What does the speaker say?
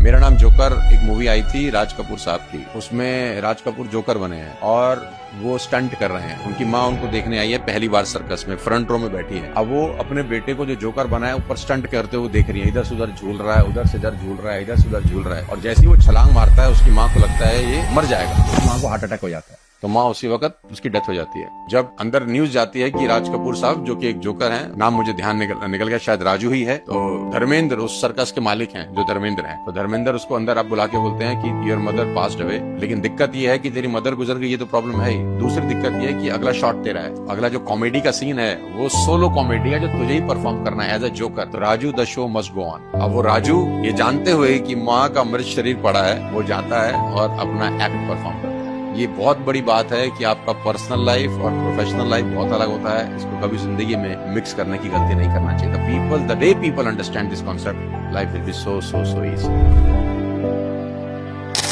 मेरा नाम जोकर एक मूवी आई थी राज कपूर साहब की, उसमें राज कपूर जोकर बने हैं और वो स्टंट कर रहे हैं। उनकी माँ उनको देखने आई है पहली बार सर्कस में, फ्रंट रो में बैठी है। अब वो अपने बेटे को जो जोकर बना है ऊपर स्टंट करते हुए देख रही है, इधर से उधर झूल रहा है, उधर से इधर झूल रहा है, इधर से उधर झूल रहा है। और जैसे ही वो छलांग मारता है उसकी माँ को लगता है ये मर जाएगा, माँ को हार्ट अटैक हो जाता है, तो माँ उसी वक्त उसकी डेथ हो जाती है। जब अंदर न्यूज जाती है कि राज कपूर साहब जो कि एक जोकर हैं, नाम मुझे ध्यान निकल गया, शायद राजू ही है, तो धर्मेंद्र उस सर्कस के मालिक हैं जो धर्मेंद्र हैं, तो धर्मेंद्र उसको अंदर आप बुला के बोलते हैं कि योर मदर पास्ड अवे, लेकिन दिक्कत ये है कि तेरी मदर गुजर गई, ये तो प्रॉब्लम है ही। दूसरी दिक्कत ये है कि अगला शॉट तेरा है, अगला जो कॉमेडी का सीन है वो सोलो कॉमेडी है जो तुझे ही परफॉर्म करना है एज अ जोकर। तो Raju the show must go on. अब वो राजू ये जानते हुए कि माँ का मृत शरीर पड़ा है, वो जाता है और अपना एक्ट परफॉर्म करता है। ये बहुत बड़ी बात है कि आपका पर्सनल लाइफ और प्रोफेशनल लाइफ बहुत अलग होता है। इसको कभी जिंदगी में मिक्स करने की गलती नहीं करना चाहिए। The day people understand this concept, life will be so easy.